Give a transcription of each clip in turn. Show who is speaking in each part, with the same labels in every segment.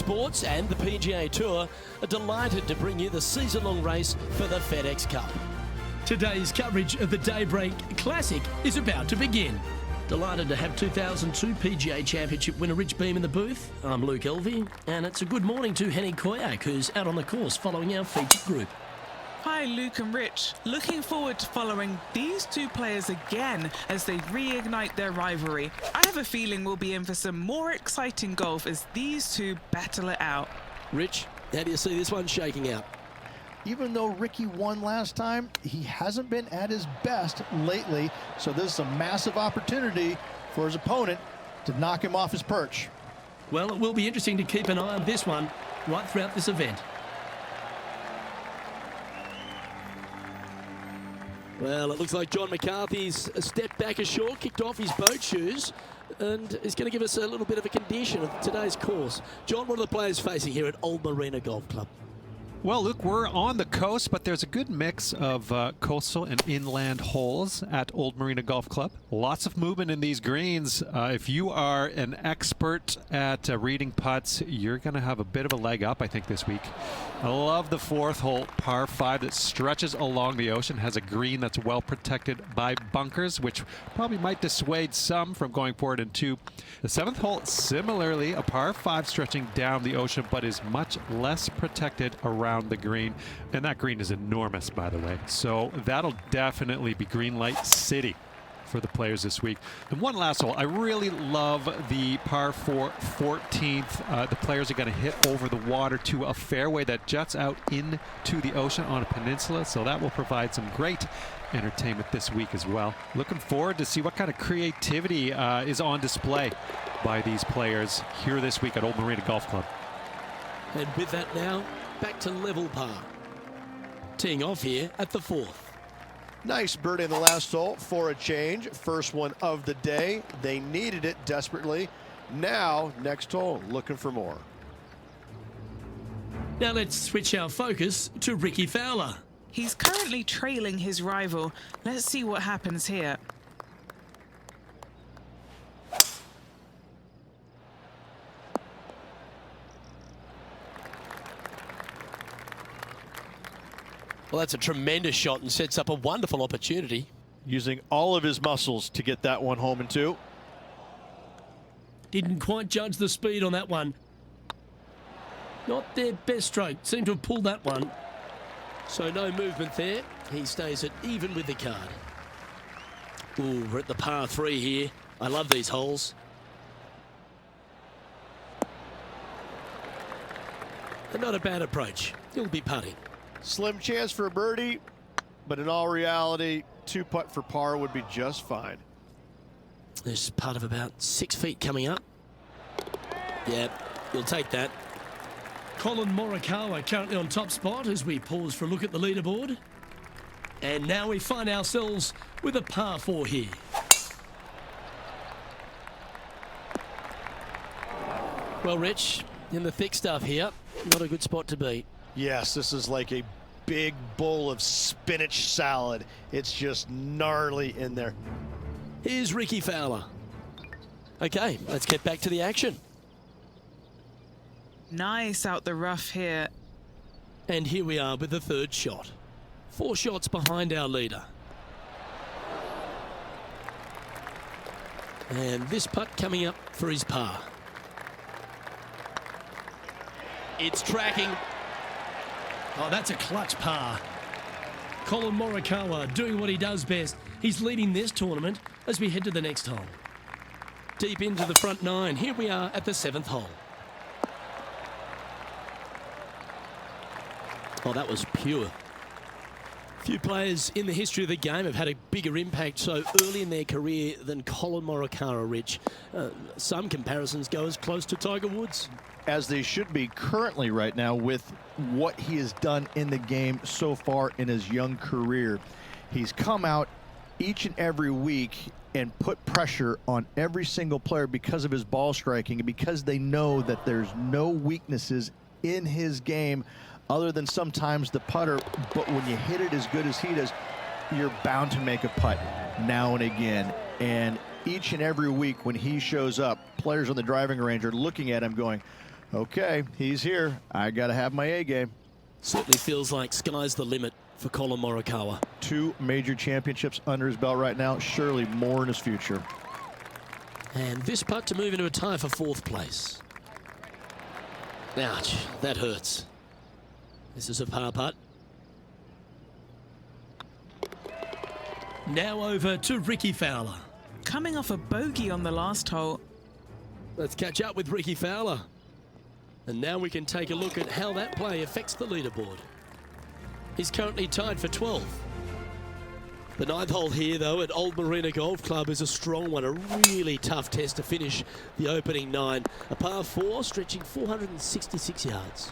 Speaker 1: Sports and the PGA Tour are delighted to bring you the season-long race for the FedEx Cup. Today's coverage of the Daybreak Classic is about to begin. Delighted to have 2002 PGA Championship winner Rich Beem in the booth. I'm Luke Elvey, and it's a good morning to Henny Koyak, who's out on the course following our featured group.
Speaker 2: Hi Luke and Rich, looking forward to following these two players again as they reignite their rivalry. I have a feeling we'll be in for some more exciting golf as these two battle it out.
Speaker 1: Rich, how do you see this one shaking out?
Speaker 3: Even though Ricky won last time, he hasn't been at his best lately, so this is a massive opportunity for his opponent to knock him off his perch.
Speaker 1: Well, it will be interesting to keep an eye on this one right throughout this event. Well, it looks like John McCarthy's stepped back ashore, kicked off his boat shoes, and is going to give us a little bit of a condition of today's course. John, what are the players facing here at Old Marina Golf Club?
Speaker 4: Well, Luke, we're on the coast, but there's a good mix of coastal and inland holes at Old Marina Golf Club. Lots of movement in these greens. If you are an expert at reading putts, you're going to have a bit of a leg up, I think, this week. I love the fourth hole, par 5, that stretches along the ocean, has a green that's well protected by bunkers, which probably might dissuade some from going forward in 2. The seventh hole, similarly, a par 5 stretching down the ocean, but is much less protected around the green, and that green is enormous, by the way, so that'll definitely be green light city for the players this week. And one last hole, I really love the par 4 14th. The players are going to hit over the water to a fairway that juts out into the ocean on a peninsula, so that will provide some great entertainment this week as well. Looking forward to see what kind of creativity is on display by these players here this week at Old Marina Golf Club.
Speaker 1: And with that now, back to level par. Teeing off here at the 4th.
Speaker 3: Nice birdie in the last hole for a change. First one of the day. They needed it desperately. Now, next hole, looking for more.
Speaker 1: Now let's switch our focus to Ricky Fowler.
Speaker 2: He's currently trailing his rival. Let's see what happens here.
Speaker 1: Well, that's a tremendous shot and sets up a wonderful opportunity.
Speaker 3: Using all of his muscles to get that one home in 2.
Speaker 1: Didn't quite judge the speed on that one. Not their best stroke. Seemed to have pulled that one. So no movement there. He stays at even with the card. Ooh, we're at the par 3 here. I love these holes. And not a bad approach. He'll be putting.
Speaker 3: Slim chance for a birdie, but in all reality, 2 putt for par would be just fine.
Speaker 1: There's a putt of about 6 feet coming up. Yeah, you'll take that. Colin Morikawa currently on top spot as we pause for a look at the leaderboard. And now we find ourselves with a par 4 here. Well, Rich, in the thick stuff here, not a good spot to be.
Speaker 3: Yes, this is like a big bowl of spinach salad. It's just gnarly in there.
Speaker 1: Here's Ricky Fowler. Okay, let's get back to the action.
Speaker 2: Nice out the rough here.
Speaker 1: And here we are with the 3rd shot. 4 shots behind our leader. And this putt coming up for his par. It's tracking. Oh, that's a clutch par. Colin Morikawa doing what he does best. He's leading this tournament as we head to the next hole. Deep into the front 9. Here we are at the 7th hole. Oh, that was pure. Few players in the history of the game have had a bigger impact so early in their career than Colin Morikawa, Rich. Some comparisons go as close to Tiger Woods.
Speaker 3: As they should be currently right now with what he has done in the game so far in his young career. He's come out each and every week and put pressure on every single player because of his ball striking and because they know that there's no weaknesses in his game other than sometimes the putter. But when you hit it as good as he does, you're bound to make a putt now and again. And each and every week when he shows up, players on the driving range are looking at him going, Okay, he's here. I got to have my A game.
Speaker 1: Certainly feels like sky's the limit for Colin Morikawa.
Speaker 3: 2 major championships under his belt right now. Surely more in his future.
Speaker 1: And this putt to move into a tie for 4th place. Ouch, that hurts. This is a par putt. Now over to Ricky Fowler.
Speaker 2: Coming off a bogey on the last hole.
Speaker 1: Let's catch up with Ricky Fowler. And now we can take a look at how that play affects the leaderboard. He's currently tied for 12th. The 9th hole here, though, at Old Marina Golf Club is a strong one, a really tough test to finish the opening 9. A par 4 stretching 466 yards.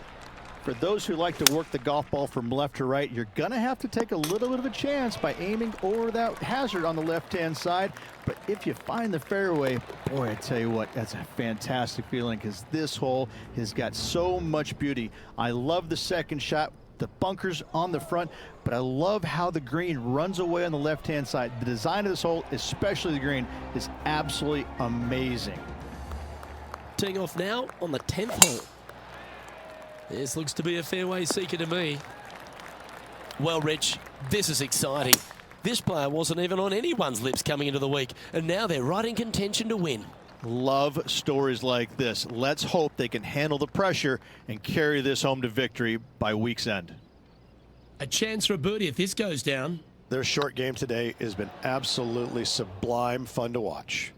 Speaker 3: For those who like to work the golf ball from left to right, you're going to have to take a little bit of a chance by aiming over that hazard on the left-hand side. But if you find the fairway, boy, I tell you what, that's a fantastic feeling because this hole has got so much beauty. I love the second shot, the bunkers on the front, but I love how the green runs away on the left-hand side. The design of this hole, especially the green, is absolutely amazing.
Speaker 1: Teeing off now on the 10th hole. This looks to be a fairway seeker to me. Well, Rich, this is exciting. This player wasn't even on anyone's lips coming into the week, and now they're right in contention to win.
Speaker 3: Love stories like this. Let's hope they can handle the pressure and carry this home to victory by week's end.
Speaker 1: A chance for a birdie if this goes down.
Speaker 5: Their short game today has been absolutely sublime fun to watch.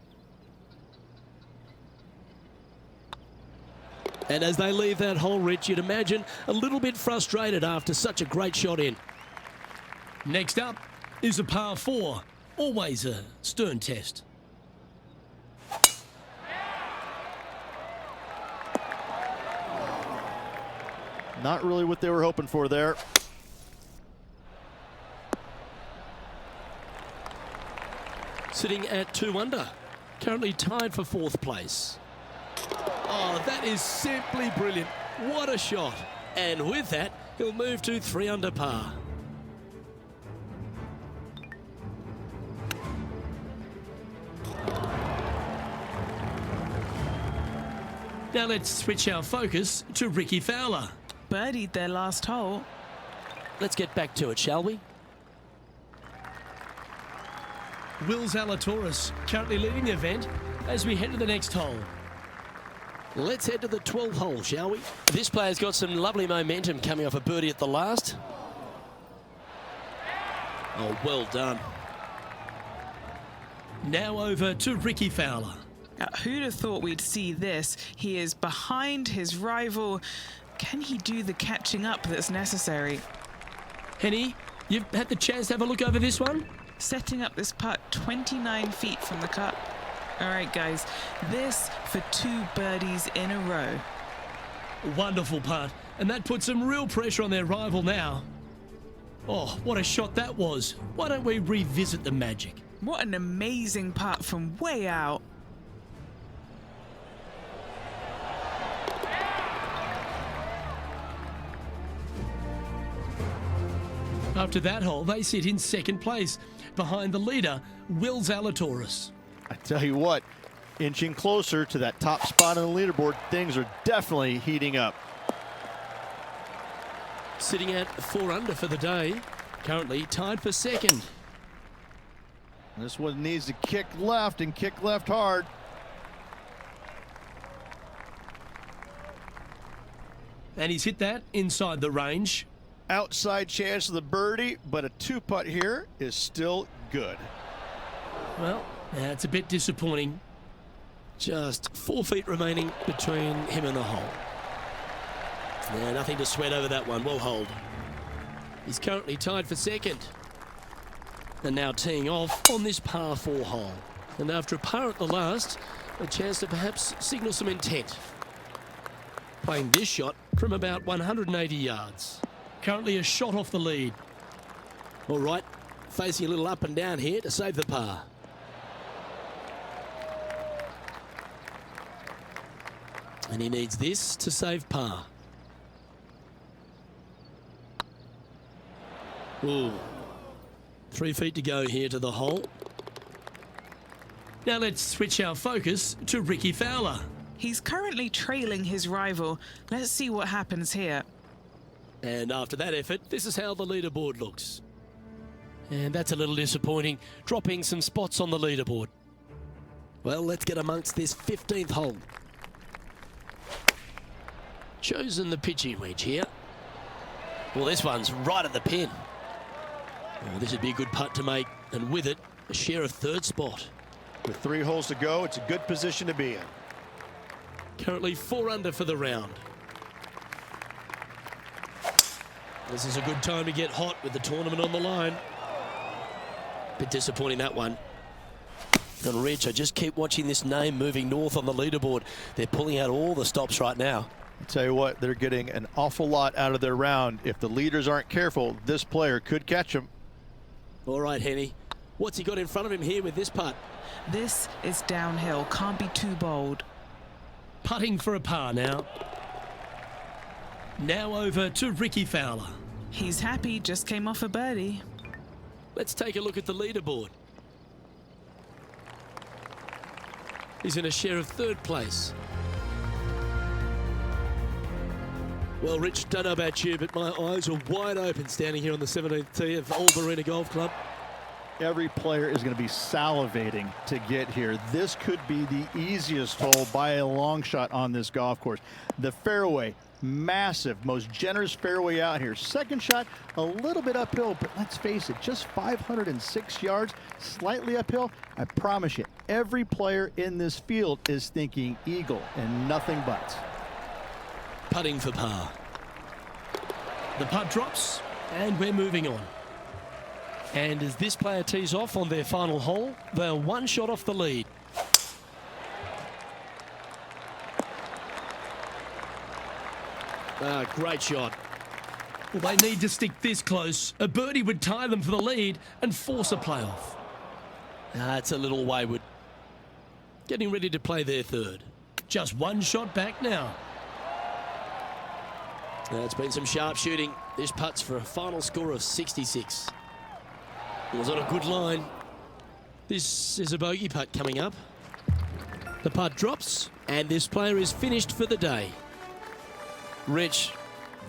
Speaker 1: And as they leave that hole, Rich, you'd imagine a little bit frustrated after such a great shot in. Next up is a par 4. Always a stern test.
Speaker 3: Not really what they were hoping for there.
Speaker 1: Sitting at 2 under. Currently tied for 4th place. Oh, that is simply brilliant. What a shot. And with that, he'll move to 3 under par. Now let's switch our focus to Ricky Fowler.
Speaker 2: Birdied their last hole.
Speaker 1: Let's get back to it, shall we? Will Zalatoris currently leading the event as we head to the next hole. Let's head to the 12th hole, shall we? This player's got some lovely momentum coming off a birdie at the last. Oh, well done. Now over to Ricky Fowler.
Speaker 2: Who'd have thought we'd see this? He is behind his rival. Can he do the catching up that's necessary?
Speaker 1: Henny, you've had the chance to have a look over this one?
Speaker 2: Setting up this putt 29 feet from the cup. All right, guys, this for 2 birdies in a row.
Speaker 1: Wonderful putt, and that puts some real pressure on their rival now. Oh, what a shot that was. Why don't we revisit the magic?
Speaker 2: What an amazing putt from way out.
Speaker 1: After that hole, they sit in 2nd place, behind the leader, Will Zalatoris.
Speaker 3: I tell you what, inching closer to that top spot on the leaderboard, things are definitely heating up.
Speaker 1: Sitting at 4 under for the day, currently tied for 2nd.
Speaker 3: This one needs to kick left and kick left hard.
Speaker 1: And he's hit that inside the range.
Speaker 3: Outside chance of the birdie, but a 2-putt here is still good.
Speaker 1: Well, that's a bit disappointing. Just 4 feet remaining between him and the hole. Yeah, nothing to sweat over that one. Well hold. He's currently tied for 2nd. And now teeing off on this par 4 hole. And after a par at the last, a chance to perhaps signal some intent. Playing this shot from about 180 yards. Currently a shot off the lead. All right, facing a little up and down here to save the par. And he needs this to save par. Ooh. 3 feet to go here to the hole. Now let's switch our focus to Ricky Fowler.
Speaker 2: He's currently trailing his rival. Let's see what happens here.
Speaker 1: And after that effort, this is how the leaderboard looks. And that's a little disappointing, dropping some spots on the leaderboard. Well, let's get amongst this 15th hole. Chosen the pitching wedge here. Well, this one's right at the pin. Oh, this would be a good putt to make, and with it, a share of third spot.
Speaker 5: With 3 holes to go, it's a good position to be in.
Speaker 1: Currently 4 under for the round. This is a good time to get hot with the tournament on the line. Bit disappointing, that one. And Rich, I just keep watching this name moving north on the leaderboard. They're pulling out all the stops right now.
Speaker 3: I'll tell you what, they're getting an awful lot out of their round. If the leaders aren't careful, this player could catch them.
Speaker 1: All right, Henny. What's he got in front of him here with this putt?
Speaker 2: This is downhill. Can't be too bold.
Speaker 1: Putting for a par now. Now over to Ricky Fowler.
Speaker 2: He's happy, just came off a birdie.
Speaker 1: Let's take a look at the leaderboard. He's in a share of third place. Well, Rich, don't know about you, but my eyes are wide open standing here on the 17th tee of Old Marina Golf Club.
Speaker 3: Every player is going to be salivating to get here. This could be the easiest hole by a long shot on this golf course. The fairway, massive, most generous fairway out here. Second shot, a little bit uphill, but let's face it, just 506 yards, slightly uphill. I promise you, every player in this field is thinking eagle and nothing but.
Speaker 1: Putting for par. The putt drops, and we're moving on. And as this player tees off on their final hole, they're 1 shot off the lead. Great shot. Well, they need to stick this close. A birdie would tie them for the lead and force a playoff. It's a little wayward. Getting ready to play their third. Just 1 shot back now. It's been some sharp shooting. This putt's for a final score of 66. It was on a good line. This is a bogey putt coming up. The putt drops, and this player is finished for the day. Rich,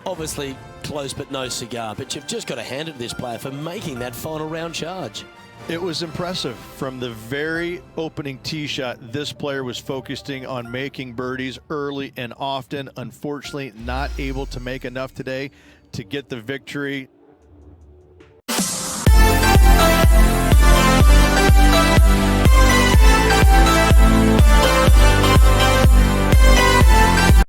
Speaker 1: obviously close but no cigar, but you've just got to hand it to this player for making that final round charge.
Speaker 3: It was impressive. From the very opening tee shot, this player was focusing on making birdies early and often. Unfortunately, not able to make enough today to get the victory.